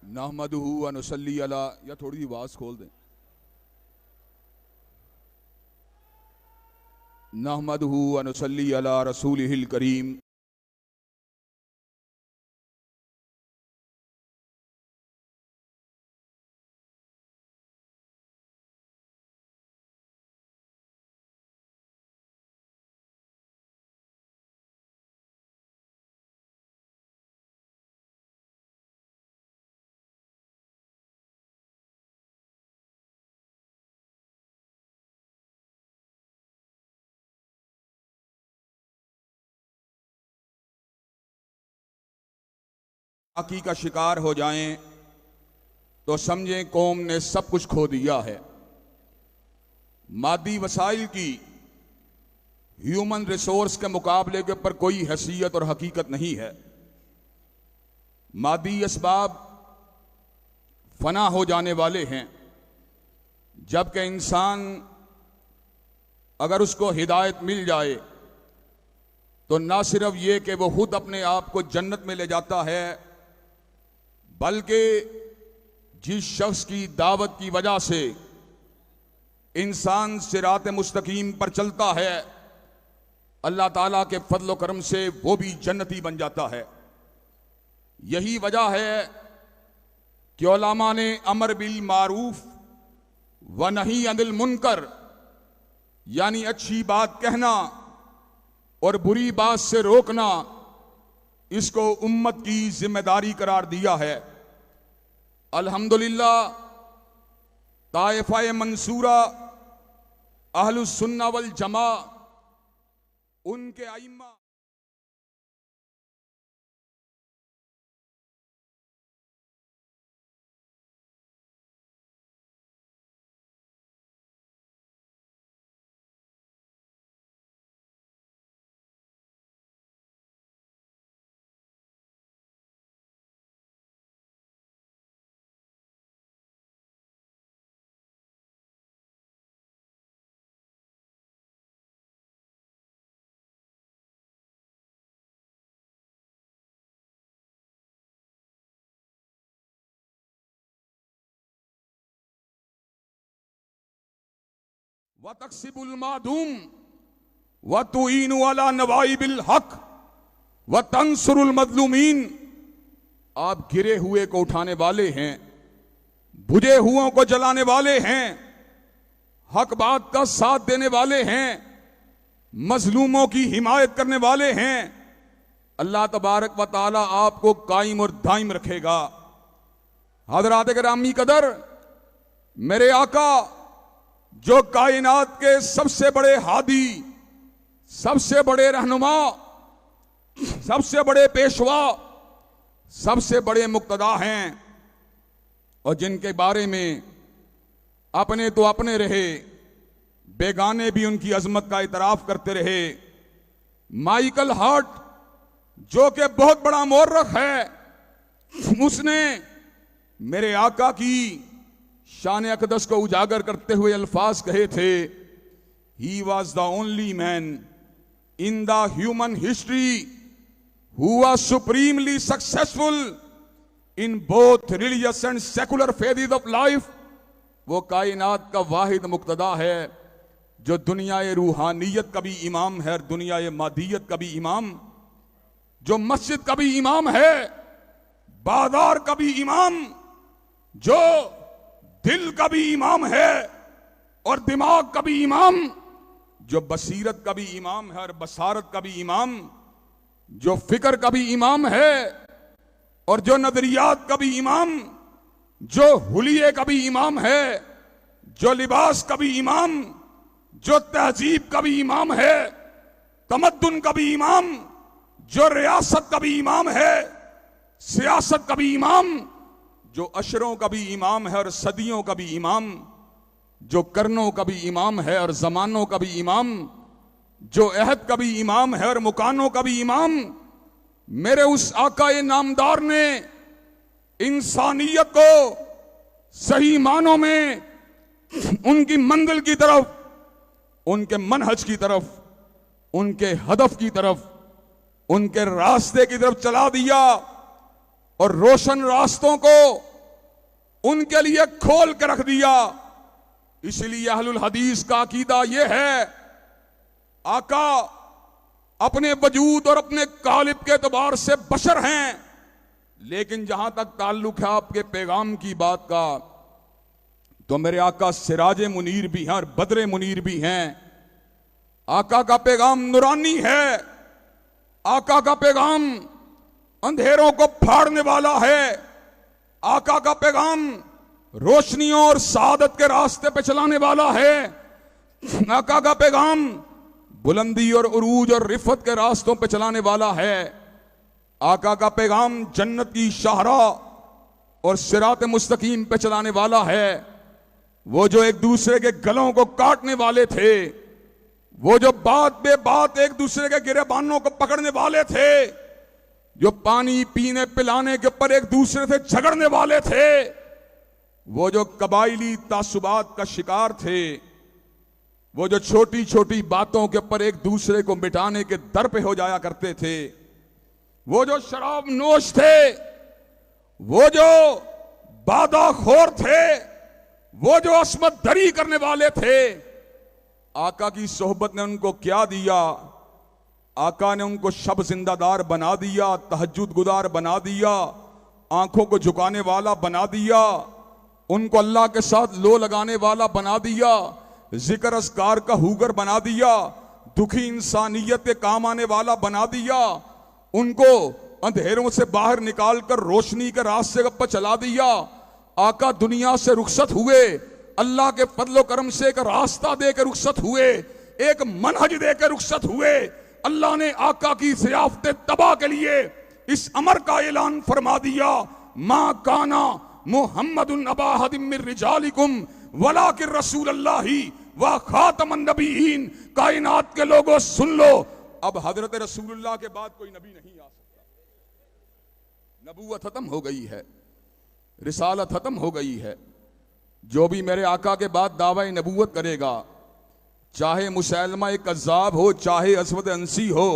नहमदुहु व नुसल्ली अला, या थोड़ी सी आवाज खोल दें। नहमदुहु व नुसल्ली अला रसूलिहिल करीम। आकी का शिकार हो जाएं तो समझें कौम ने सब कुछ खो दिया है। मादी वसाइल की ह्यूमन रिसोर्स के मुकाबले के ऊपर कोई हैसियत और हकीकत नहीं है। मादी असबाब फना हो जाने वाले हैं, जबकि इंसान अगर उसको हिदायत मिल जाए तो ना सिर्फ ये कि वो खुद अपने आप को जन्नत में ले जाता है, बल्कि जिस शख्स की दावत की वजह से इंसान सिरात मुस्तकीम पर चलता है, अल्लाह ताला के फजल करम से वो भी जन्नती बन जाता है। यही वजह है कि उलमा ने अमर बिल मारूफ व नही अनिल मुनकर, यानी अच्छी बात कहना और बुरी बात से रोकना, इसको उम्मत की जिम्मेदारी करार दिया है। अल्हम्दुलिल्लाह ताइफा मंसूरा अहलुस सुन्ना वल जमा, उनके आइम्मा व तक्सिबुल मादूम व तुईनु अला नवाइबिल हक व तंसुरुल मजलूमीन। आप गिरे हुए को उठाने वाले हैं, बुझे हुओं को जलाने वाले हैं, हक बात का साथ देने वाले हैं, मजलूमों की हिमायत करने वाले हैं। अल्लाह तबारक व ताला आपको कायम और दायम रखेगा। हज़रात गिरामी कदर, मेरे आका जो कायनात के सबसे बड़े हादी, सबसे बड़े रहनुमा, सबसे बड़े पेशवा, सबसे बड़े मुक्तदा हैं, और जिनके बारे में अपने तो अपने रहे, बेगाने भी उनकी अजमत का इतराफ करते रहे, माइकल हार्ट जो कि बहुत बड़ा मौर्रख है, उसने मेरे आका की शान अकदस को उजागर करते हुए अल्फाज कहे थे, he was the only man in the human history who was supremely successful in both religious and secular phases of life. वो कायनात का वाहिद मुक्तदा है जो दुनियाए रूहानियत का भी इमाम है और दुनियाए मादियत का भी इमाम, जो मस्जिद का भी इमाम है, बाजार का भी इमाम, जो दिल का भी इमाम है और दिमाग का भी इमाम, जो बसीरत का भी इमाम है और बसारत का भी इमाम, जो फिक्र का भी इमाम है और जो नजरियात का भी इमाम, जो हुलिये का भी इमाम है, जो लिबास का भी इमाम, जो तहजीब का भी इमाम है, तमद्दुन का भी इमाम, जो रियासत का भी इमाम है, सियासत का भी इमाम, जो अशरों का भी इमाम है और सदियों का भी इमाम, जो करनों का भी इमाम है और जमानों का भी इमाम, जो अहद का भी इमाम है और मुकानों का भी इमाम, मेरे उस आकाए नामदार ने इंसानियत को सही मानों में उनकी मंजिल की तरफ, उनके मनहज की तरफ, उनके हदफ की तरफ, उनके रास्ते की तरफ चला दिया और रोशन रास्तों को उनके लिए खोल के रख दिया। इसलिए अहलुल हदीस का अकीदा यह है, आका अपने वजूद और अपने कालिब के एतबार से बशर हैं, लेकिन जहां तक ताल्लुक है आपके पैगाम की बात का, तो मेरे आका सिराजे मुनीर भी हैं और बदरे मुनीर भी हैं। आका का पैगाम नूरानी है, आका का पैगाम अंधेरों को फाड़ने वाला है, आका का पैगाम रोशनियों और सादत के रास्ते पे चलाने वाला है, आका का पैगाम बुलंदी और उरूज और रिफत के रास्तों पे चलाने वाला है, आका का पैगाम जन्नत की शाहरा और सिरात मुस्तकीम पे चलाने वाला है। वो जो एक दूसरे के गलों को काटने वाले थे, वो जो बात बे बात एक दूसरे के गिरेबानों को पकड़ने वाले थे, जो पानी पीने पिलाने के ऊपर एक दूसरे से झगड़ने वाले थे, वो जो कबाइली तासुबात का शिकार थे, वो जो छोटी छोटी बातों के ऊपर एक दूसरे को मिटाने के दर पे हो जाया करते थे, वो जो शराब नोश थे, वो जो बादाखोर थे, वो जो अस्मत दरी करने वाले थे, आका की सोहबत ने उनको क्या दिया? आका ने उनको शब जिंदादार बना दिया, तहज्जुद गुजार बना दिया, आंखों को झुकाने वाला बना दिया, उनको अल्लाह के साथ लो लगाने वाला बना दिया, जिक्र अस्कार का हुगर बना दिया, दुखी इंसानियत के काम आने वाला बना दिया, उनको अंधेरों से बाहर निकालकर रोशनी के रास्ते पर चला दिया। आका दुनिया से रुखसत हुए, अल्लाह के फजलो करम से एक रास्ता दे के रुखसत हुए, एक मनहज दे के रुखसत हुए। अल्लाह ने आका की ज़ियाफ़त तबा के लिए इस अमर का ऐलान फरमा दिया, मा काना मुहम्मदुन अबा अहदिम मिन रिजालिकुम वलाकिन रसूलुल्लाही व खातमुन नबिय्यीन। कायनात के लोगों सुन लो, अब हजरत रसूलुल्लाह के बाद कोई नबी नहीं आ सकता। नबूवत खत्म हो गई है, रिसालत खत्म हो गई है। जो भी मेरे आका के बाद दावा नबूवत करेगा, चाहे मुसैलमा एक कज़्ज़ाब हो, चाहे असवद अंसी हो,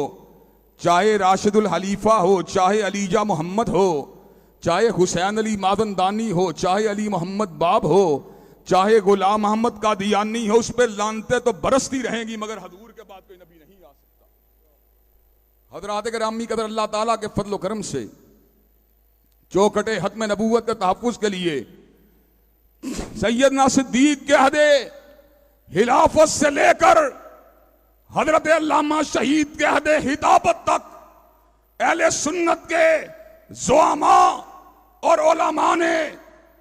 चाहे राशिदुल हलीफा हो, चाहे अलीजा मोहम्मद हो, चाहे हुसैन अली मादनदानी हो, चाहे अली मोहम्मद बाब हो, चाहे गुलाम मोहम्मद कादियानी हो, उस पर लानते तो बरसती रहेंगी, मगर हजूर के बाद कोई नबी नहीं आ सकता। हजरात गिरामी कदर अल्लाह ताला के फजल करम से चौखटे हत्म नबूवत के तहफ़्फ़ुज़ के लिए सैयदना सिद्दीक के अहदे हिलाफत से लेकर हजरत अल्लामा शहीद के अहदे हिताबत तक अहले सुन्नत के ज़ुआमा और उलमा ने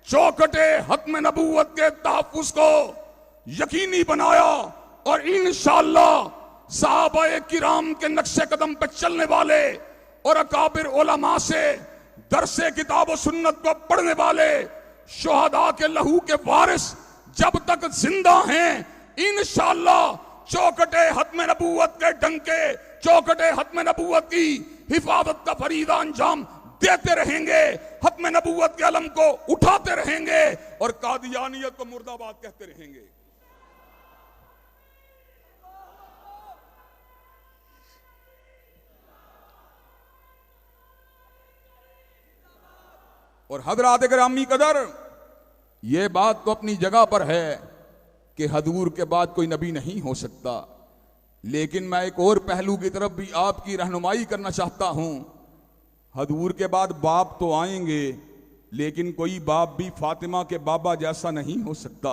चौखटे हत्म नबूवत के तहफ़्फ़ुज़ को यकीनी बनाया, और इंशाअल्लाह सहाबाए किराम के नक्शे कदम पर चलने वाले और अकाबिर उलमा से दरसे किताब व सुन्नत को पढ़ने वाले शुहदा के लहू के वारिस जब तक जिंदा हैं, इंशाअल्लाह चौखटे हत्म नबूवत के डंके, चौखटे हत्म नबूवत की हिफाजत का फरीदा अंजाम देते रहेंगे, हत्म नबूवत के अलम को उठाते रहेंगे और कादियानियत को मुर्दाबाद कहते रहेंगे। और हजरात गिरामी कदर, यह बात तो अपनी जगह पर है कि हजूर के बाद कोई नबी नहीं हो सकता, लेकिन मैं एक और पहलू की तरफ भी आपकी रहनुमाई करना चाहता हूं। हजूर के बाद बाप तो आएंगे, लेकिन कोई बाप भी फातिमा के बाबा जैसा नहीं हो सकता।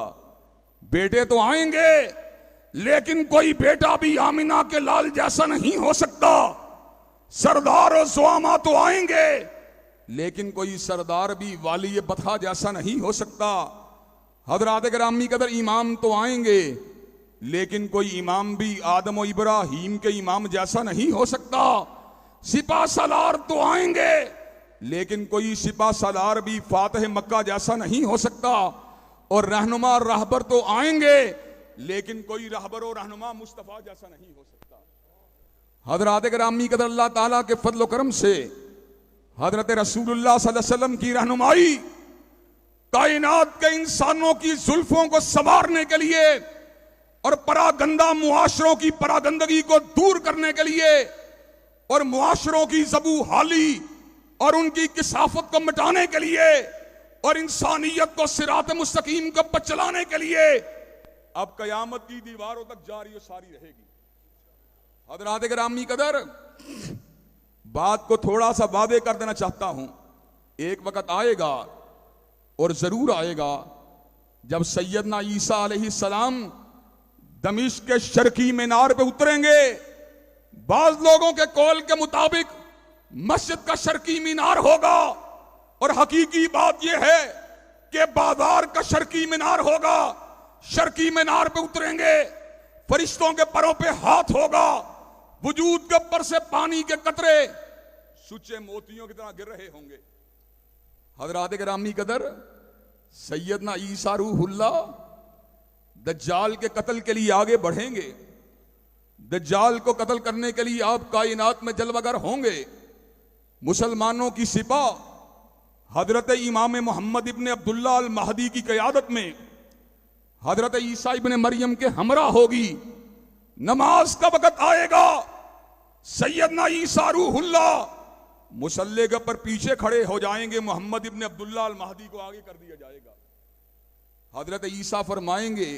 बेटे तो आएंगे, लेकिन कोई बेटा भी आमिना के लाल जैसा नहीं हो सकता। सरदार और ज़ुआमा तो आएंगे, लेकिन कोई सरदार भी वाली बथा जैसा नहीं हो सकता। हजरात गिरामी कदर, इमाम तो आएंगे, लेकिन कोई इमाम भी आदम और इब्राहीम के इमाम जैसा नहीं हो सकता। सिपा सलार तो आएंगे, लेकिन कोई सिपा सलार भी फातिह मक्का जैसा नहीं हो सकता। और रहनुमा रहबर तो आएंगे, लेकिन कोई रहबर और रहनुमा मुस्तफा जैसा नहीं हो सकता। हजरात गिरामी कदर, अल्लाह ताला के फजल करम से हजरत रसूलुल्लाह सल्लल्लाहु अलैहि वसल्लम की रहनुमाई कायनात के इंसानों की जुल्फों को संवारने के लिए और परागंदा मुआशरों की परागंदगी को दूर करने के लिए और मुआशरों की ज़बू हाली और उनकी किसाफत को मिटाने के लिए और इंसानियत को सिरात मुस्तकीम पर चलाने के लिए अब कयामत की दीवारों तक जारी और सारी रहेगी। हज़रात गिरामी कदर, बात को थोड़ा सा वादे कर देना चाहता हूं। एक वक्त आएगा और जरूर आएगा जब सैयदना ईसा अलैहिस्सलाम दमिश्क के शर्की मीनार पे उतरेंगे। बाज लोगों के कौल के मुताबिक मस्जिद का शर्की मीनार होगा, और हकीकी बात यह है कि बाजार का शर्की मीनार होगा। शर्की मीनार पे उतरेंगे, फरिश्तों के परों पे हाथ होगा, वजूद के ऊपर से पानी के कतरे सुचे मोतियों की तरह गिर रहे होंगे। हज़रात गिरामी कदर, सैयदना ईसा रूहुल्लाह दज्जाल के कत्ल के लिए आगे बढ़ेंगे। दज्जाल को कत्ल करने के लिए आप कायनात में जलवागर होंगे। मुसलमानों की सिपाह हजरत इमाम मोहम्मद इब्ने अब्दुल्ला अल महदी की क़यादत में हजरत ईसा इब्ने मरियम के हमरा होगी। नमाज का वक्त आएगा, सैयदना ईसा रूहुल्लाह मुसल्ले के ऊपर पीछे खड़े हो जाएंगे, मोहम्मद इब्ने अब्दुल्ला अल महदी को आगे कर दिया जाएगा। हजरत ईसा फरमाएंगे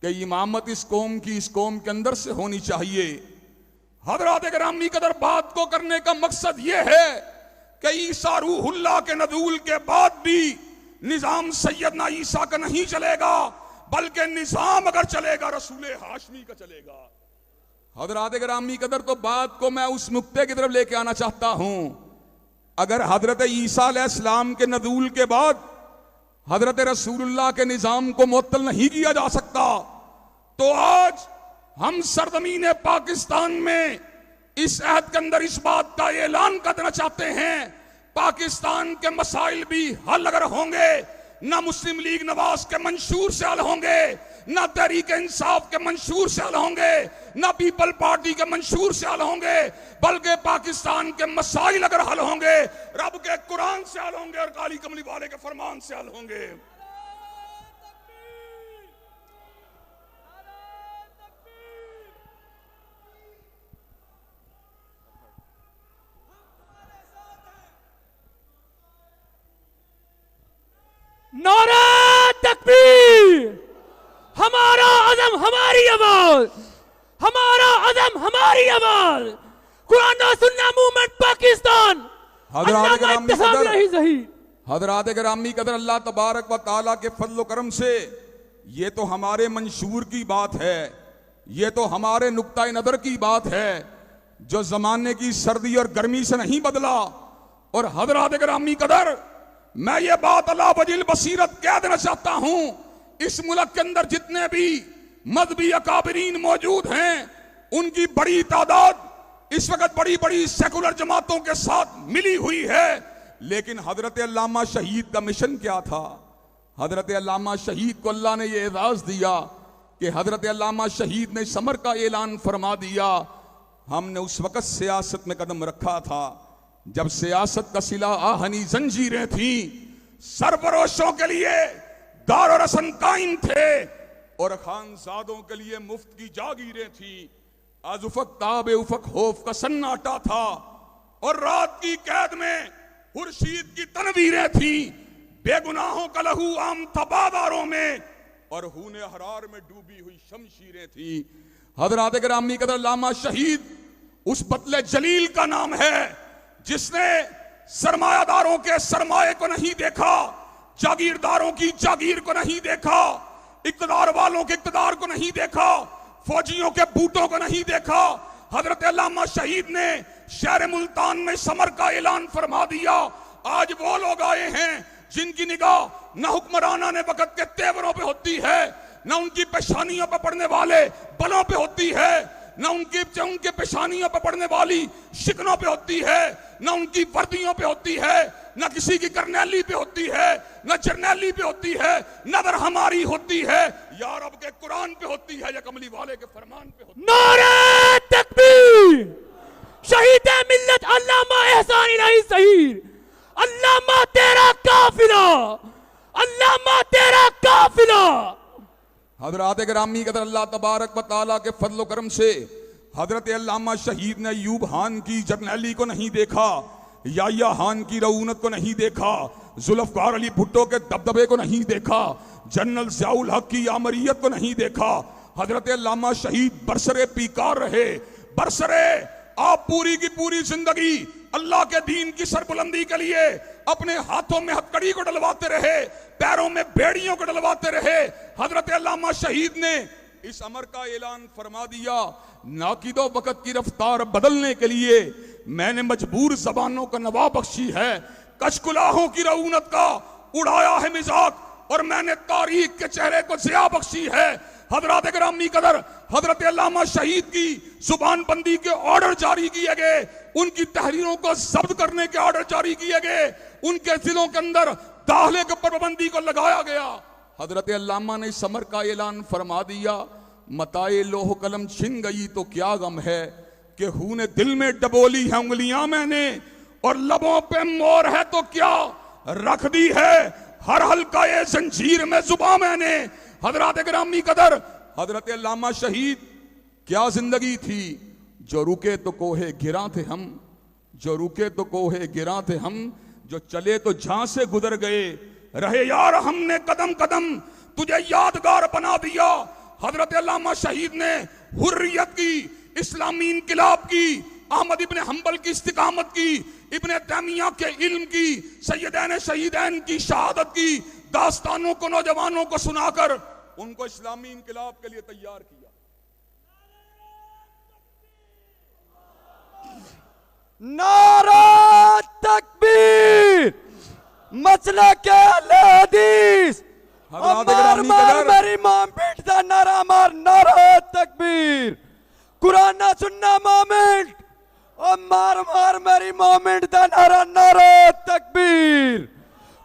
कि इमामत इस कौम की इस कौम के अंदर से होनी चाहिए। हजरत गिरामी कदर, बात को करने का मकसद यह है कि ईसा रूहुल्लाह के नज़ूल के बाद भी निजाम सैयदना ईसा का नहीं चलेगा, बल्कि निजाम अगर चलेगा रसूल हाशमी का चलेगा। हजरत गिरामी कदर, तो बात को मैं उस नुक्ते की तरफ लेके आना चाहता हूं। अगर हजरत ईसा अलैहिस्सलाम के नज़ूल के बाद हजरत रसूलुल्लाह के निजाम को मुअत्तल नहीं किया जा सकता, तो आज हम सरजमीन पाकिस्तान में इस अहद के अंदर इस बात का ऐलान कर देना चाहते हैं, पाकिस्तान के मसाइल भी हल अगर होंगे, ना मुस्लिम लीग नवाज के मंशूर से हल होंगे, ना तहरीक इंसाफ के मंशूर से हल होंगे, ना पीपल पार्टी के मंशूर से हल होंगे, बल्कि पाकिस्तान के मसाइल अगर हल होंगे रब के कुरान से हल होंगे और काली कमली वाले के फरमान से हल होंगे। नारा तकबीर, हमारा अज़म हमारी आवाज, हमारा अज़म हमारी आवाज, कुरान और सुन्नत मूवमेंट पाकिस्तान। हज़रात गिरामी कदर, अल्लाह तबारक व तआला के फजल करम से ये तो हमारे मंशूर की बात है, ये तो हमारे नुक्ता नजर की बात है जो जमाने की सर्दी और गर्मी से नहीं बदला। और हज़रात गिरामी कदर, मैं ये बात अल्लाह वजील बसीरत कह देना चाहता हूं, इस मुल्क के अंदर जितने भी मजहबी अकाबरीन मौजूद हैं, उनकी बड़ी तादाद इस वक्त बड़ी बड़ी सेकुलर जमातों के साथ मिली हुई है। लेकिन हजरत अल्लामा शहीद का मिशन क्या था? हजरत अल्लामा शहीद को अल्लाह ने यह एजाज दिया कि हजरत अल्लामा शहीद ने समर का ऐलान फरमा दिया। हमने उस वक्त सियासत में कदम रखा था जब सियासत का सिला आहनी जंजीरें थी, सरफरोशों के लिए दार और रसन कायम थे और खानजादों के लिए मुफ्त की जागीरें थी। आज उफक ताबे उफक खौफ का सन्नाटा था और रात की कैद में खुर्शीद की तनवीरें थी। बेगुनाहों का लहू आम था बाजारों में और खूने हरार में डूबी हुई शमशीरें थी। हज़रात गिरामी कदर, अल्लामा शहीद उस बतले जलील का नाम है जिसने सरमायादारों के सरमाए को नहीं देखा, जागीरदारों की जागीर को नहीं देखा, इक्तदार वालों के इक्तदार को नहीं देखा, फौजियों के बूटों को नहीं देखा। हजरत अल्लामा शहीद ने शहर मुल्तान में समर का ऐलान फरमा दिया। आज वो लोग आए हैं जिनकी निगाह न हुक्मराना ने वक्त के तेवरों पे होती है, न उनकी पेशानियों पर पड़ने वाले बलों पे होती है, न उनके पेशानियों पर पड़ने वाली शिकनों पे होती है, न उनकी वर्दियों पे होती है, न किसी की करनैली पे होती है, न जर्नैली पे होती है, नजर हमारी होती है यार अब के कुरान पे होती है या कमली वाले के फरमान पे होती है। नारे तकबीर, शहीद मिल्लत अल्लामा एहसान इलाही शहीद, अल्लामा तेरा काफिला, अल्लामा तेरा काफिला। हज़रात गिरामी कदर, अल्लाह तबारक व तआला के फजल करम से हजरत अल्लामा शहीद ने अय्यूब खान की जर्नैली को नहीं देखा, याया खान की रऊनत को नहीं देखा, जुल्फकार अली भुट्टो के दबदबे को नहीं देखा, जनरल ज़ियाउल हक की आमरीयत को नहीं देखा। हजरत अल्लामा शहीद बरसरे पीकार रहे, बरसरे आप पूरी की पूरी जिंदगी अल्लाह के दीन की सरबुलंदी के लिए अपने हाथों में हथकड़ी को डलवाते रहे, पैरों में बेड़ियों को डलवाते रहे। हजरत अल्लामा शहीद ने इस अमर का ऐलान फरमा दिया, नाकिदो वक्त की रफ्तार बदलने के लिए मैंने मजबूर जबानों का नवा बख्शी है, कशकुलाहों की रऊनत का उड़ाया है मिजाक, और मैंने तारीख के चेहरे को जिया बख्शी है। हजरत गिरामी कदर हजरत अल्लामा शहीद की जुबान बंदी के ऑर्डर जारी किए गए, उनकी तहरीरों को जब्त करने के ऑर्डर जारी किए गए, उनके जिलों के अंदर दाखिले के पर पाबंदी को लगाया गया। हजरत अल्लामा ने समर का ऐलान फरमा दिया, मताए लोह कलम छिन गई तो क्या गम है, कि हूं ने दिल में डबोली है उंगलियां मैंने, और लबों पे मोर है तो क्या रख दी है हर हल्का ये जंजीर में जुबां मैंने। हजरत गिरामी कदर हजरत अल्लामा शहीद क्या जिंदगी थी, जो रुके तो कोहे गिरा थे हम, जो रुके तो कोहे गिरा थे हम, जो चले तो जहां से गुजर गए, रहे यार हमने कदम कदम तुझे यादगार बना दिया। हजरत अल्लामा शहीद ने हुर्रियत की, इस्लामी इनकिलाब की, अहमद इब्ने हंबल की इस्तिकामत की, इब्ने तैमिया के इल्म की, सैयदैन शहीदैन की शहादत की दास्तानों को नौजवानों को सुनाकर उनको इस्लामी इनकिलाब के लिए तैयार किया। नारा तकबीर, मसला के हदीस, मार मार मेरी मां पीटता नारा मार, नारा तकबीर, कुरान ना सुनना मोमेंट, और मार मार मेरी मोमेंट दा नारा, नारा तकबीर,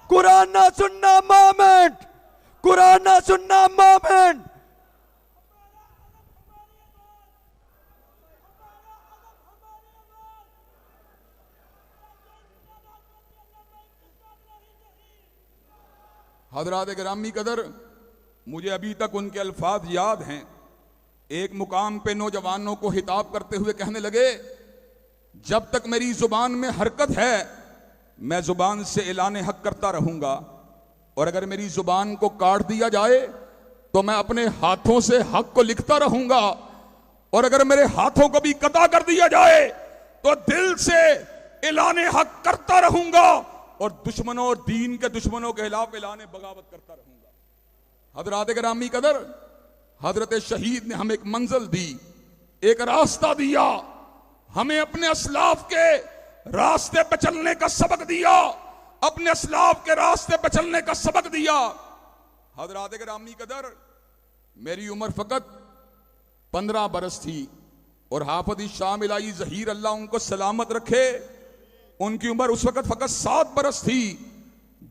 कुरान ना सुनना मोमेंट, कुरान ना सुनना मोमेंट। हजरात गिरामी कदर, मुझे अभी तक उनके अल्फाज याद हैं। एक मुकाम पे नौजवानों को हिताब करते हुए कहने लगे, जब तक मेरी जुबान में हरकत है मैं जुबान से ऐलान हक करता रहूंगा, और अगर मेरी जुबान को काट दिया जाए तो मैं अपने हाथों से हक को लिखता रहूंगा, और अगर मेरे हाथों को भी कता कर दिया जाए तो दिल से ऐलान हक करता रहूंगा, और दुश्मनों और दीन के दुश्मनों के खिलाफ ऐलान बगावत करता रहूंगा। हजरात गिरामी कदर, हजरत शहीद ने हमें एक मंजिल दी, एक रास्ता दिया, हमें अपने असलाफ के रास्ते पे चलने का सबक दिया, अपने असलाफ के रास्ते पे चलने का सबक दिया। हजरात गिरामी कदर, मेरी उम्र फकत 15 बरस थी, और हाफिज शाम इलाही जहीर अल्लाह उनको सलामत रखे, उनकी उम्र उस वक्त फकत 7 बरस थी।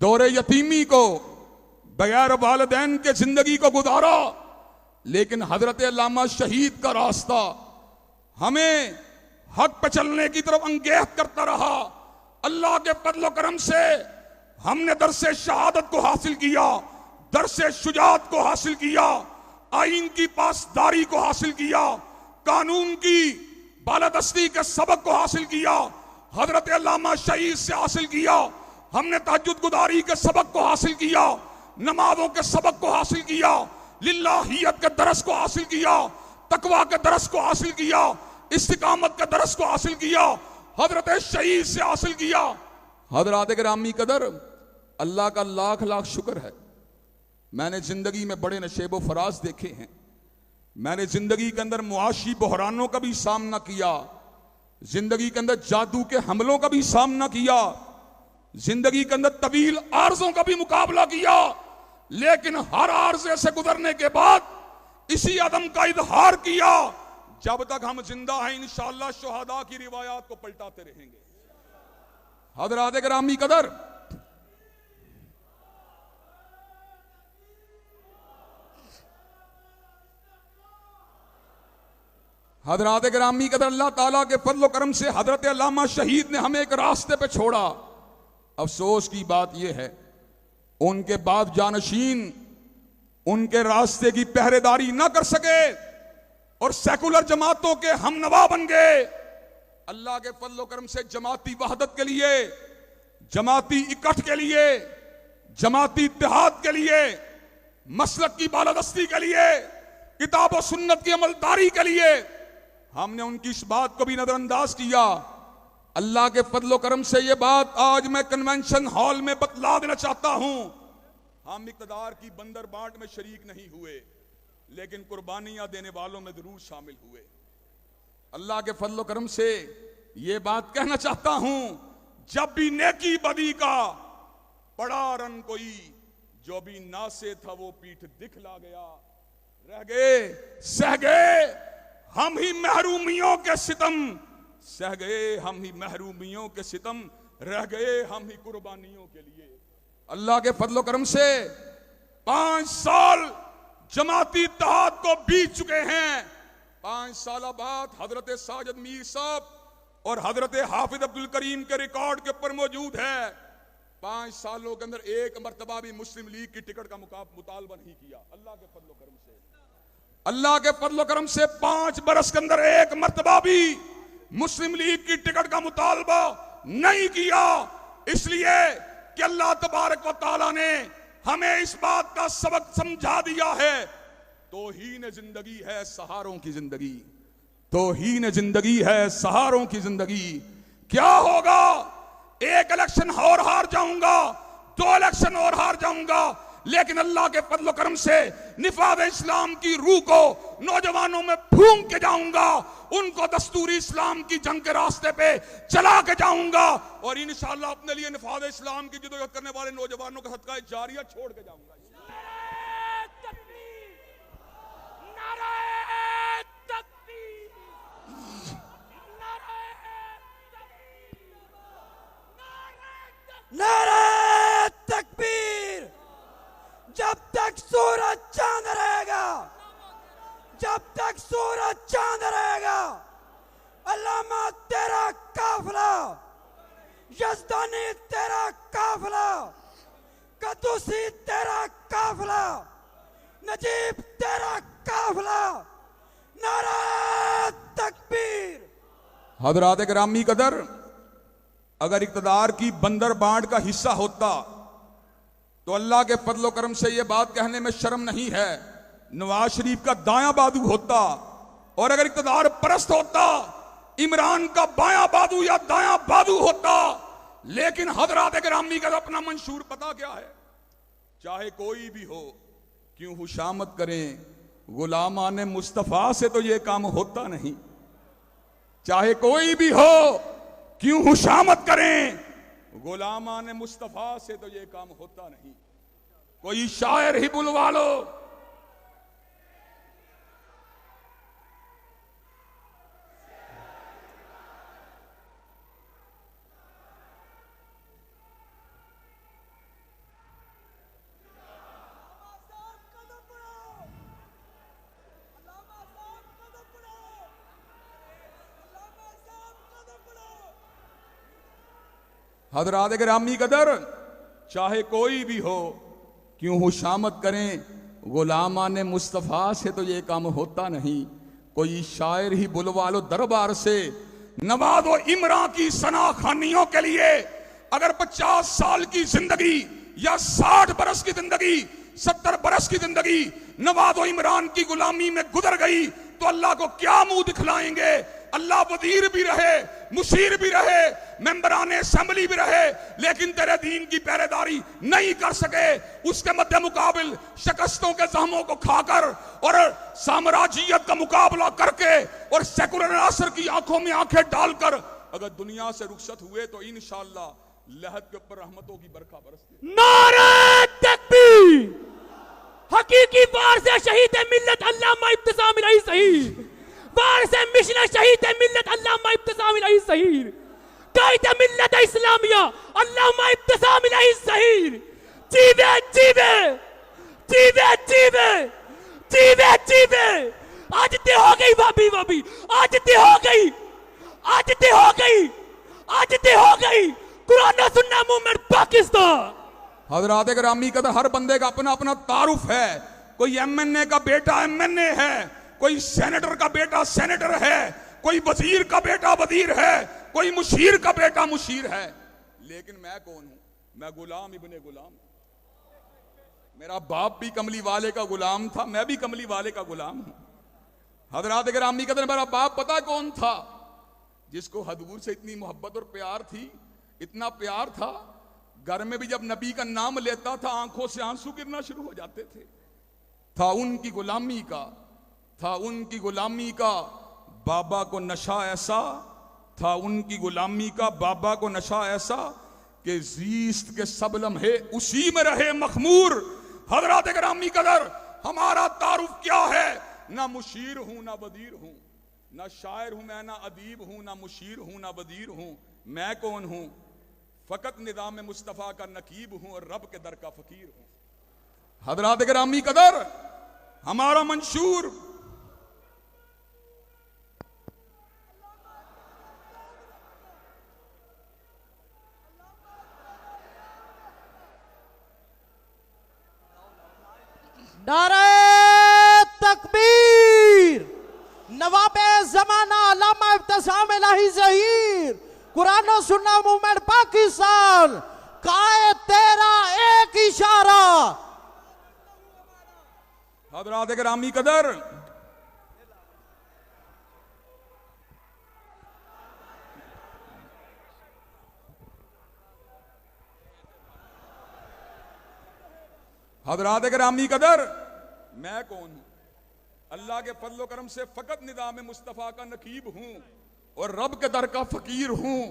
दौरे यतीमी को बगैर वालिदैन के जिंदगी को गुजारा, लेकिन हजरत अल्लामा शहीद का रास्ता हमें हक पे चलने की तरफ अंगेज करता रहा। अल्लाह के फजल करम से हमने दरसे शहादत को हासिल किया, दरसे शुजात को हासिल किया, आईन की पासदारी को हासिल किया, कानून की बालादस्ती के सबक को हासिल किया, हजरत अल्लामा शहीद से हासिल किया। हमने तहज्जुद गुदारी के सबक को हासिल किया, नमाजों के सबक को हासिल किया, लिल्लाहियत के दरस को हासिल किया, तकवा के दरस को हासिल किया, इस्तिकामत के दरस को हासिल किया, हजरत शहीद से हासिल किया। हजरात गिरामी कदर, अल्लाह का लाख लाख शुक्र है, मैंने जिंदगी में बड़े नशेबो फराज देखे हैं, मैंने जिंदगी के अंदर मुआशी बहरानों का भी सामना किया, जिंदगी के अंदर जादू के हमलों का भी सामना किया, जिंदगी के अंदर तवील आर्जों का भी मुकाबला किया, लेकिन हर आर्जे से गुजरने के बाद इसी अदम का इजहार किया, जब तक हम जिंदा हैं इंशाअल्लाह शुहदा की रिवायात को पलटाते रहेंगे। हजरात गिरामी कदर, हजरात गिरामी कदर, अल्लाह ताला के फजल करम से हजरत अल्लामा शहीद ने हमें एक रास्ते पे छोड़ा। अफसोस की बात यह है, उनके बाद जानशीन उनके रास्ते की पहरेदारी ना कर सके और सेकुलर जमातों के हमनवा बन गए। अल्लाह के फजल करम से जमाती वहदत के लिए जमाती इकट्ठ के लिए, जमाती इत्तेहाद के लिए, मसलक की बालादस्ती के लिए, किताब और सुन्नत की अमलदारी के लिए हमने उनकी इस बात को भी नजरअंदाज किया। अल्लाह के फजलो करम से ये बात आज मैं कन्वेंशन हॉल में बतला देना चाहता हूं। हम इक़्तिदार की बंदर बांट में शरीक नहीं हुए, लेकिन कुर्बानियां देने वालों में जरूर शामिल हुए। अल्लाह के फजलो करम से ये बात कहना चाहता हूं, जब भी नेकी बदी का पड़ा रन कोई, जो भी नासे था वो पीठ दिखला गया। रह गए सह गए हम ही महरूमियों के सितम, सह गए हम ही महरूमियों के सितम, रह गए हम ही कुर्बानियों के लिए। अल्लाह के फजलो करम से 5 साल जमाती इत्तेहाद को बीत चुके हैं। 5 साल बाद हजरत साजिद मीर साहब और हजरत हाफिज अब्दुल करीम के रिकॉर्ड के ऊपर मौजूद है। 5 सालों के अंदर एक मर्तबा भी मुस्लिम लीग की टिकट का मुतालबा नहीं किया। अल्लाह के फजलो करम से, अल्लाह के फजलो करम से 5 बरस के अंदर एक मर्तबा भी मुस्लिम लीग की टिकट का मुतालबा नहीं किया। इसलिए कि अल्लाह तबारक व तआला ने हमें इस बात का सबक समझा दिया है, तौहीन जिंदगी है सहारों की जिंदगी, तौहीन जिंदगी है सहारों की जिंदगी। क्या होगा, एक इलेक्शन और हार जाऊंगा, 2 इलेक्शन और हार जाऊंगा, लेकिन अल्लाह के फजलो करम से निफाद इस्लाम की रूह को नौजवानों में फूंक के जाऊंगा, उनको दस्तूरी इस्लाम की जंग के रास्ते पे चला के जाऊंगा और इंशाअल्लाह अपने लिए निफाद इस्लाम की जिद्दोजहद करने वाले नौजवानों का सदका जारिया छोड़ के जाऊंगा। नारे तकबीर। जब तक सूरज चांद रहेगा, जब तक सूरज चांद रहेगा, अल्लामा तेरा काफिला, यज़दानी तेरा काफिला, कदूसी तेरा काफिला, नजीब तेरा काफिला। नारे तकबीर। हज़रात गिरामी कदर, अगर इक़्तिदार की बंदर बांट का हिस्सा होता तो अल्लाह के फजलो करम से यह बात कहने में शर्म नहीं है, नवाज शरीफ का दायां बाजू होता, और अगर इक़्तिदार परस्त होता इमरान का बायां बाजू या दायां बाजू होता। लेकिन हज़रात गिरामी का अपना मंशूर पता क्या है, चाहे कोई भी हो क्यों खुशामद करें, गुलामान मुस्तफ़ा से तो यह काम होता नहीं। चाहे कोई भी हो क्यों खुशामद करें, गुलामान मुस्तफा से तो ये काम होता नहीं। कोई शायर ही बुलवा लो, हज़रात गिरामी कदर, चाहे कोई भी हो क्यों खुशामद करें, गुलामान मुस्तफ़ा से तो ये काम होता नहीं। कोई शायर ही बुलवा लो दरबार से, नवाज़ो इमरान की सनाखानियों के लिए अगर 50 साल की जिंदगी या 60 बरस की जिंदगी, 70 बरस की जिंदगी नवाज़ो इमरान की गुलामी में गुजर गई तो अल्लाह को क्या मुंह दिखलाएंगे। अल्लाह वजीर भी रहे, मुशीर भी रहे, मेंबरान असेंबली भी रहे, लेकिन तेरे दीन की पहरेदारी नहीं कर सके। उसके मध्य मुकाबिल शिकस्तों के जख्मों को खाकर और साम्राज्यियत का मुकाबला करके और सेकुलर असर की आंखों में आंखें डालकर अगर दुनिया से रुखसत हुए तो इंशाअल्लाह लहद के ऊपर रहमतों की बरखा बरसती। नारे तकबीर। हकीकी वार से शहीद मिल्लत अल्लामा इब्तिसाम इलाही शहीद, वार से मिशन शहीद मिल्लत अल्लामा इब्तिसाम इलाही शहीद, कायद मिल्लत इस्लामिया अल्लामा इब्तिसाम इलाही शहीद। जीवे जीवे जीवे जीवे जीवे जीवे। आज ते हो गई भाभी भाभी, आज ते हो गई, आज ते हो गई, आज ते हो गई कुरान सुन्ना मूवमेंट पाकिस्तान। हज़रात गिरामी का हर बंदे का अपना अपना तारुफ है। कोई एमएनए का बेटा एमएनए है, कोई सेनेटर का बेटा सेनेटर है, कोई वजीर का बेटा वजीर है, कोई मुशीर का बेटा मुशीर है। लेकिन मैं कौन हूं? मैं गुलाम इब्ने गुलाम। मेरा बाप भी कमली वाले का गुलाम था, मैं भी कमली वाले का गुलाम हूं। हजरात गिरामी कदर, मेरा बाप पता कौन था? जिसको हजूर से इतनी मोहब्बत और प्यार थी, इतना प्यार था, घर में भी जब नबी का नाम लेता था आंखों से आंसू गिरना शुरू हो जाते थे। था उनकी गुलामी का, था उनकी गुलामी का बाबा को नशा ऐसा, था उनकी गुलामी का बाबा को नशा ऐसा कि जीस्त के सब लम्हे उसी में रहे मखमूर। हजरात गिरामी कदर, हमारा तारुफ क्या है? ना मुशीर हूं ना बदीर हूं, ना शायर हूं मैं, ना अदीब हूं, ना मुशीर हूं ना बदीर हूं। मैं कौन हूं? फकत निदाम मुस्तफा का नकीब हूं और रब के दर का फकीर हूं। हजरात गिरामी कदर, हमारा मंशूर नारे तकबीर, नवाबे जमाना अल्लामा इब्तिसाम इलाही ज़हीर, कुरान और सुन्ना मूवमेंट पाकिस्तान, काए तेरा एक इशारा। हजरात गिरामी कदर, हजरात गिरामी कदर, मैं कौन हूं? अल्लाह के फजल करम से फकत निदाम मुस्तफा का नकीब हूं और रब के दर का फकीर हूं।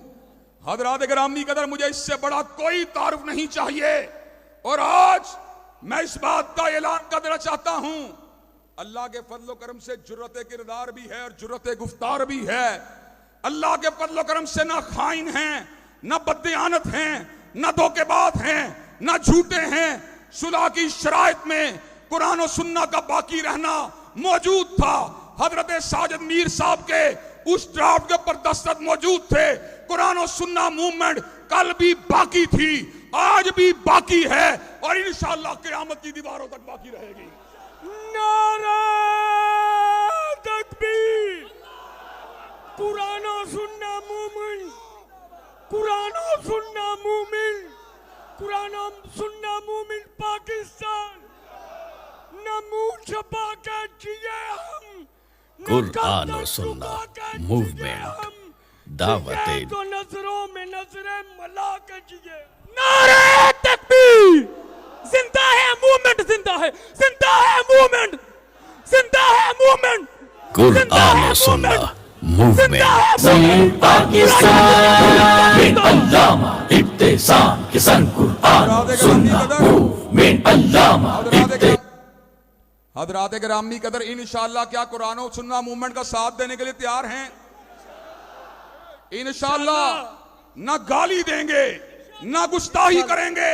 हजरात गिरामी कदर, मुझे इससे बड़ा कोई तारुफ नहीं चाहिए। और आज मैं इस बात का ऐलान कर देना चाहता हूं, अल्लाह के फजल करम से जुर्रत किरदार भी है और जुर्रत गुफ्तार भी है। अल्लाह के फजल करम से ना खाइन हैं, ना बददियानत हैं, ना धोखेबाज हैं, ना झूठे हैं। सुलह की शराइत में कुरान और सुन्ना का बाकी रहना मौजूद था। हजरत साजिद मीर साहब के उस ड्राफ्ट के ऊपर दस्तखत मौजूद थे। कुरान और सुन्ना मूवमेंट कल भी बाकी थी, आज भी बाकी है और इंशाअल्लाह क़यामत की दीवारों तक बाकी रहेगी। नारा तकबीर, कुरान और सुन्ना मूवमेंट, कुरान और सुन्ना मूवमेंट, कुरान और सुन्ना मूवमेंट पाकिस्तान। न मुंह छपा कर जिए हम, कुरान और सुन्ना मूवमेंट दावते तो नजरों में नजरें मिला कर जिए। नारे तकबीर, जिंदा है मूवमेंट, जिंदा है, जिंदा है मूवमेंट, जिंदा है मूवमेंट, कुरान और सुन्ना मूवमेंट पाकिस्तान, अल्लामा इब्तिसाम किसान कुरान और सुन्ना मूवमेंट, अल्लामा हजरात गिरामी कदर, इंशाअल्लाह क्या कुरान और सुन्ना मूवमेंट का साथ देने के लिए तैयार हैं? इंशाअल्लाह ना गाली देंगे, ना गुस्ताही करेंगे,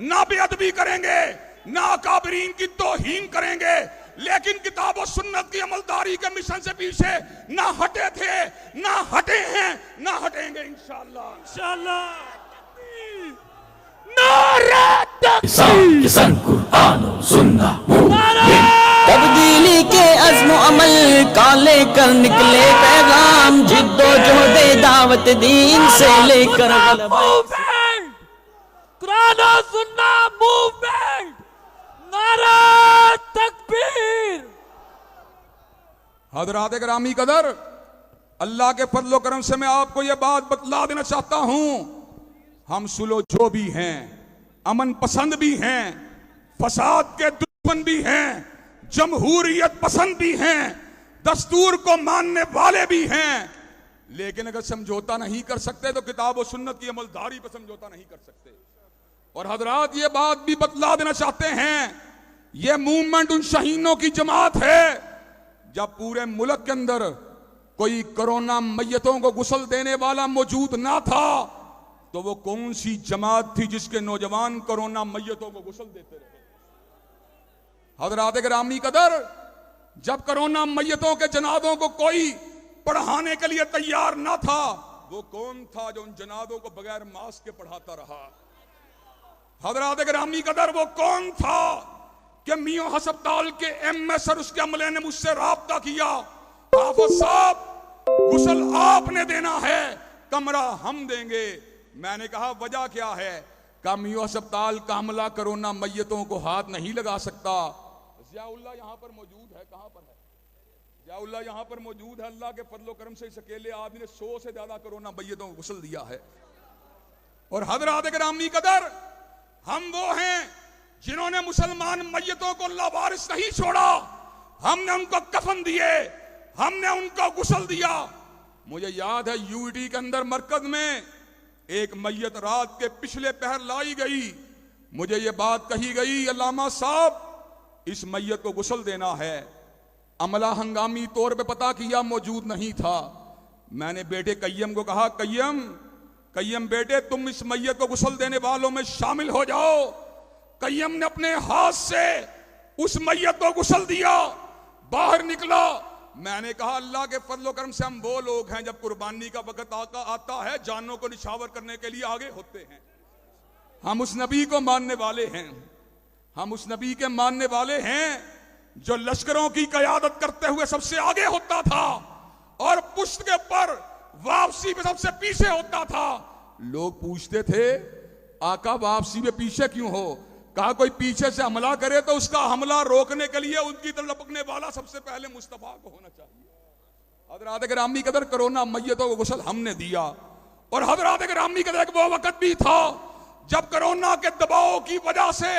ना बेअदबी करेंगे, ना अकाबरीन की तौहीन करेंगे, लेकिन किताब और सुन्नत की अमलदारी के मिशन से पीछे ना हटे थे, ना हटे हैं, ना हटेंगे इंशाअल्लाह। किसान कुरान और सुन्ना मूवमेंट, तब्दीली के अज़्म अमल का लेकर निकले पैगाम, जिद्दोजहद दावत दीन से लेकर मूवमेंट, कुरान और सुन्ना मूवमेंट, नारा तकबीर। हजरात गिरामी कदर, अल्लाह के फजलो करम से मैं आपको यह बात बतला देना चाहता हूं, हम सुलो जो भी हैं, अमन पसंद भी हैं, फसाद के दुश्मन भी हैं, जमहूरियत पसंद भी हैं, दस्तूर को मानने वाले भी हैं, लेकिन अगर समझौता नहीं कर सकते तो किताब और सुन्नत की अमलदारी पर समझौता नहीं कर सकते। और हजरात ये बात भी बतला देना चाहते हैं, ये मूवमेंट उन शहीनों की जमात है। जब पूरे मुल्क के अंदर कोई कोरोना मैयतों को गुस्ल देने वाला मौजूद ना था, तो वो कौन सी जमात थी जिसके नौजवान कोरोना मैयतों को गुस्ल देते रहे? हजरात गिरामी कदर, जब कोरोना मैयतों के जनाजों को कोई पढ़ाने के लिए तैयार ना था, वो कौन था जो उन जनाजों को बगैर मास्क के पढ़ाता रहा? हजरात गिरामी कदर, वो कौन था कि मियों हस्पताल के एमएस और उसके अमले ने मुझसे राब्ता किया, हाफिज साहब गुस्ल आपने देना है, कमरा हम देंगे। मैंने कहा वजह क्या है? कामियो अस्पताल कामला कोरोना मैयतों को हाथ नहीं लगा सकता। जियाउल्लाह यहां पर मौजूद है, कहां पर है जियाउल्लाह? यहां पर मौजूद है। अल्लाह के फजलो करम से इस अकेले आदमी ने 100 से ज्यादा कोरोना मैयतों को गुस्ल दिया है। और हजरात गिरामी कदर, हम वो हैं जिन्होंने मुसलमान मैयतों को लावारिस नहीं छोड़ा। हमने उनको कफन दिए, हमने उनको गुस्ल दिया। मुझे याद है यूटी के अंदर मरकज में एक मैयत रात के पिछले पहर लाई गई। मुझे ये बात कही गई, अल्लामा साहब इस मैयत को गुस्ल देना है। अमला हंगामी तौर पे पता किया, मौजूद नहीं था। मैंने बेटे कय्यम को कहा, कय्यम बेटे तुम इस मैयत को गुस्ल देने वालों में शामिल हो जाओ। कय्यम ने अपने हाथ से उस मैयत को गुस्ल दिया, बाहर निकला। मैंने कहा अल्लाह के फजलो करम से हम वो लोग हैं जब कुर्बानी का वक्त आता है जानों को निछावर करने के लिए आगे होते हैं। हम उस नबी को मानने वाले हैं, हम उस नबी के मानने वाले हैं जो लश्करों की कयादत करते हुए सबसे आगे होता था और पुश्त के ऊपर वापसी में सबसे पीछे होता था। लोग पूछते थे आका वापसी में पीछे क्यों हो? कहा कोई पीछे से हमला करे तो उसका हमला रोकने के लिए उनकी तरफ लपकने वाला सबसे पहले मुस्तफा को होना चाहिए। हजरात गिरामी कदर कोरोना मैयतों को गुस्ल हमने दिया। और हजरात गिरामी कदर एक वो वक्त भी था जब कोरोना के दबाव की वजह से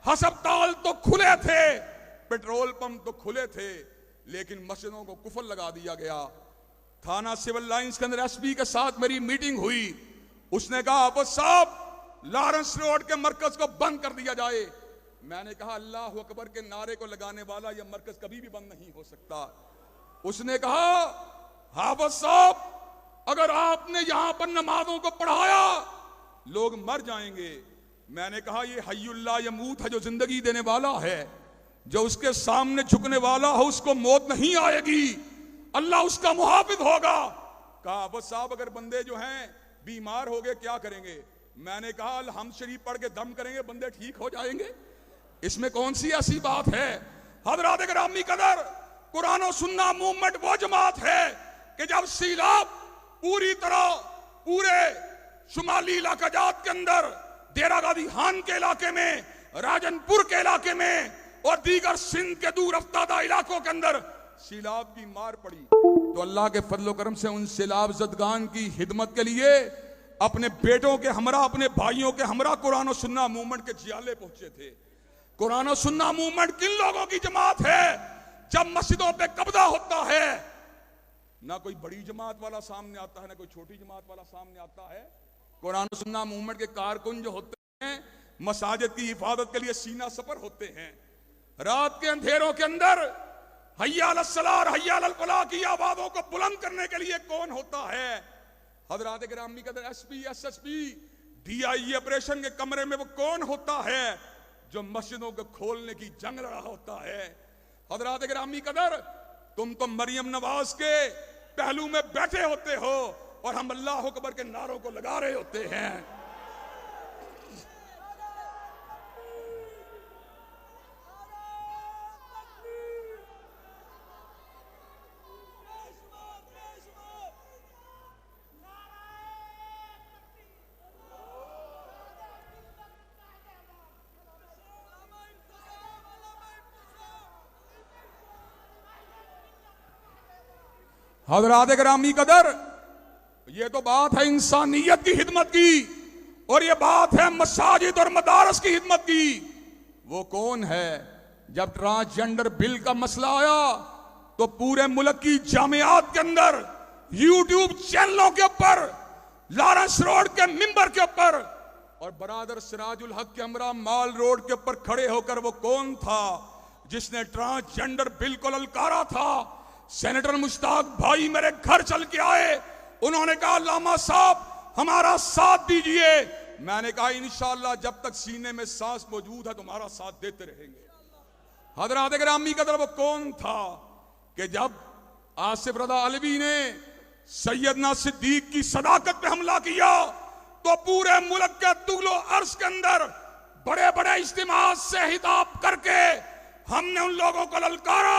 अस्पताल तो खुले थे, पेट्रोल पंप तो खुले थे, लेकिन मस्जिदों को कुफल लगा दिया गया। थाना सिविल लाइंस के अंदर एसपी के साथ मेरी मीटिंग हुई। उसने कहा आप साहब लॉरेंस रोड के मरकज को बंद कर दिया जाए। मैंने कहा अल्लाह अकबर के नारे को लगाने वाला यह मरकज कभी भी बंद नहीं हो सकता। उसने कहा हाफिज साहब अगर आपने यहां पर नमाजों को पढ़ाया लोग मर जाएंगे। मैंने कहा ये हय्युल्ला यमूत है, जो जिंदगी देने वाला है, जो उसके सामने झुकने वाला हो उसको मौत नहीं आएगी, अल्लाह उसका मुहाफिज होगा। कहा हाफिज साहब अगर बंदे जो हैं बीमार हो गए क्या करेंगे? मैंने कहा हम शरीफ पढ़ के दम करेंगे, बंदे ठीक हो जाएंगे। इसमें कौन सी ऐसी बात है? हजरात गिरामी कदर, कुरान और सुन्ना मूवमेंट वो जमात है कि जब सीलाब पूरी तरह पूरे शुमाली इलाका जात के अंदर, देरा गादी खान के इलाके में, राजनपुर के इलाके में और दीगर सिंध के दूर अफ्तादा इलाकों के अंदर सीलाब की मार पड़ी तो अल्लाह के फजलो करम से उन सीलाब जदगान की हिदमत के लिए अपने बेटों के हमरा, अपने भाइयों के हमरा कुरान और सुन्ना मूवमेंट के जियाले पहुंचे थे। कुरान और सुन्ना मूवमेंट किन लोगों की जमात है? जब मस्जिदों पे कब्जा होता है ना कोई बड़ी जमात वाला सामने आता है ना कोई छोटी जमात वाला सामने आता है। कुरान और सुन्ना मूवमेंट के कारकुन जो होते हैं मसाजिद की हिफाजत के लिए सीना सफर होते हैं। रात के अंधेरों के अंदर हय्या अलस सलाह हय्या अलल फलाह की आवाजों को बुलंद करने के लिए कौन होता है? हजरात गिरामी कदर एसपी एसएसपी डीआई ऑपरेशन के कमरे में वो कौन होता है जो मस्जिदों को खोलने की जंग लड़ा होता है? हजरात गिरामी कदर तुम तो मरियम नवाज के पहलू में बैठे होते हो और हम अल्लाह अकबर के नारों को लगा रहे होते हैं। हजरात गिरामी कदर, ये तो बात है इंसानियत की हिदमत की और ये बात है मसाजिद और मदारस की हिदमत की। वो कौन है? जब ट्रांसजेंडर बिल का मसला आया तो पूरे मुल्क की जामियात के अंदर यूट्यूब चैनलों के ऊपर, लॉरेंस रोड के मिंबर के ऊपर और बरादर सिराजुल हक के हमरा माल रोड के ऊपर खड़े होकर वो कौन था जिसने ट्रांसजेंडर बिल को ललकारा था? सेनेटर मुश्ताक भाई मेरे घर चल के आए, उन्होंने कहा लामा साहब हमारा साथ दीजिए। मैंने कहा इंशाअल्लाह जब तक सीने में सांस मौजूद है तुम्हारा साथ देते रहेंगे। हजरात गिरामी कदर वो कौन था कि जब आसिफ रजा अलवी ने सैयदना सिद्दीक की सदाकत पे हमला किया तो पूरे मुल्क के तुगलो अर्ज के अंदर बड़े बड़े इज्तिमा से हिताब करके हमने उन लोगों को ललकारा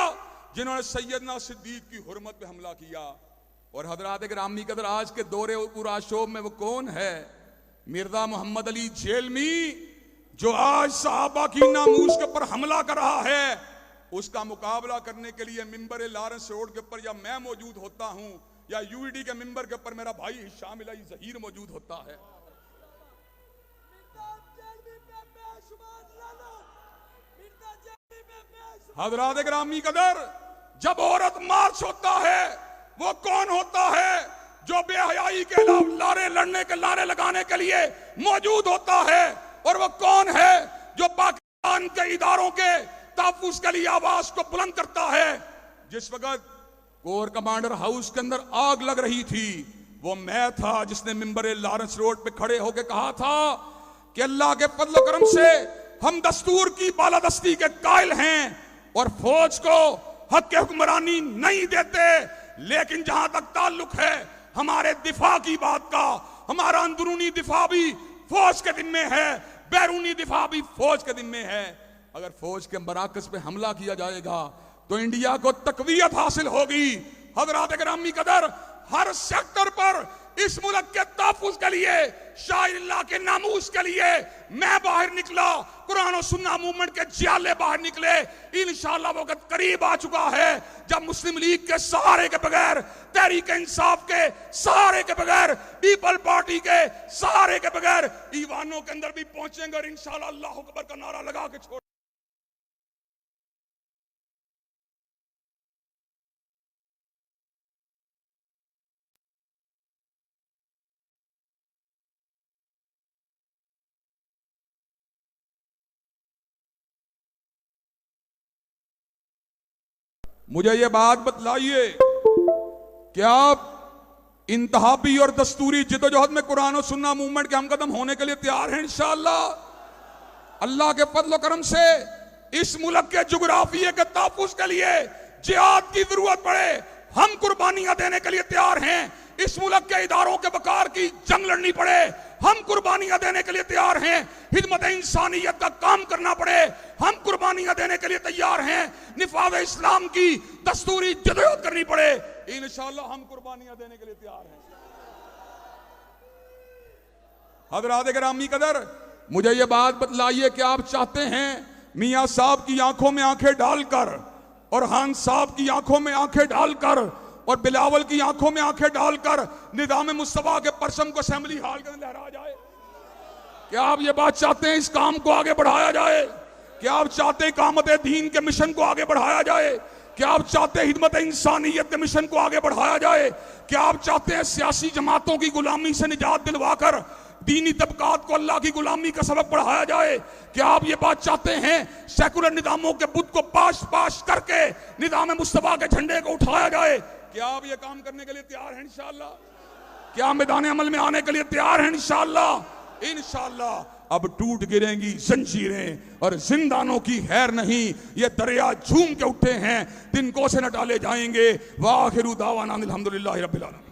जिन्होंने सैयदना सिद्दीक की हुर्मत पे हमला किया। और हजरात गिरामी कदर आज के दौरे पूरा शोब में वो कौन है मिर्जा मोहम्मद अली जेलमी जो आज सहाबा की नामूस के ऊपर हमला कर रहा है, उसका मुकाबला करने के लिए मिंबर लारेंस रोड के ऊपर या मैं मौजूद होता हूं या यूईडी के मिंबर के ऊपर मेरा भाई हिशाम इलाही जहीर मौजूद होता है। हजरात गिरामी कदर, जब औरत मार्च होता है वो कौन होता है जो बेहयाई के लारे लड़ने के लारे लगाने के लिए मौजूद होता है, और वो कौन है जो पाकिस्तान के इदारों के तहफ्फुज़ के लिए आवाज को बुलंद करता है। जिस वक्त कोर कमांडर हाउस के अंदर आग लग रही थी, वो मैं था जिसने मिंबर लारेंस रोड पे खड़े होकर कहा था कि अल्लाह के फजल करम से हम दस्तूर की बालादस्ती के कायल हैं और फौज को हक के हुक्मरानी नहीं देते, लेकिन जहां तक ताल्लुक है हमारे दिफा की बात का, हमारा अंदरूनी दिफा भी फौज के जिम्मे है, बैरूनी दिफा भी फौज के जिम्मे है। अगर फौज के मराकज पे हमला किया जाएगा तो इंडिया को तकवीयत हासिल होगी। हज़रात गिरामी कदर, हर सेक्टर पर इस मुल्क के तहफ्फुज़ के लिए, शायरिल्लाह के नामूस के लिए मैं बाहर निकला, कुरान और सुन्ना मूवमेंट के जियाले बाहर निकले। इंशाअल्लाह वक्त करीब आ चुका है जब मुस्लिम लीग के सहारे के बगैर, तहरीक इंसाफ के सहारे के बगैर, पीपल पार्टी के सहारे के बगैर ईवानों के अंदर भी पहुंचेंगे और इंशाअल्लाह अल्लाह अकबर का नारा लगा के छोड़। मुझे ये बात बतलाइए कि आप इंतहाबी और दस्तूरी जिद्दोजहद में कुरान और सुन्ना मूवमेंट के हमकदम होने के लिए तैयार हैं इंशाअल्लाह। अल्लाह के फजल करम से इस मुल्क के जुग्राफिये के तहफ्फुज़ के लिए जिहाद की जरूरत पड़े, हम कुर्बानियां देने के लिए तैयार हैं। इस मुल्क के इदारों के वकार की जंग लड़नी पड़े, हम कुर्बानियां देने के लिए तैयार हैं। हिदमत इंसानियत का काम करना पड़े, हम कुर्बानियां देने के लिए तैयार हैं। निफाज़ इस्लाम की दस्तूरी जदोजहद करनी पड़े, इंशाअल्लाह हम कुर्बानियां देने के लिए तैयार हैं। हज़रात गिरामी कदर, मुझे ये बात बतलाइए कि आप चाहते हैं मियां साहब की आंखों में आंखें डालकर और खान साहब की आंखों में आंखें डालकर और बिलावल की आंखों में आंखें डालकर निज़ाम मुस्तफा के परचम को असेंबली हॉल के अंदर लहराया जाए? क्या आप ये बात चाहते हैं इस काम को आगे बढ़ाया जाए? क्या आप चाहते हैं इकामत दीन के मिशन को आगे बढ़ाया जाए? क्या आप चाहते हैं हिदमत इंसानियत के मिशन को आगे बढ़ाया जाए? क्या आप चाहते हैं सियासी जमातों की गुलामी से निजात दिलवाकर दीनी तबकात को अल्लाह की गुलामी का सबक पढ़ाया जाए? क्या आप ये बात चाहते हैं सेकुलर निजामों के बुत को पाश पाश करके निजाम मुस्तफा के झंडे को उठाया जाए? क्या आप ये काम करने के लिए तैयार हैं इंशाअल्लाह? क्या मैदान अमल में आने के लिए तैयार हैं इंशाअल्लाह? इंशाअल्लाह अब टूट गिरेंगी जंजीरें और जिंदानों की खैर नहीं, ये दरिया झूम के उठे हैं, तिनको से न डाले जाएंगे। वाखिरु दावाना अल्हम्दुलिल्लाहि रब्बिल आलमीन।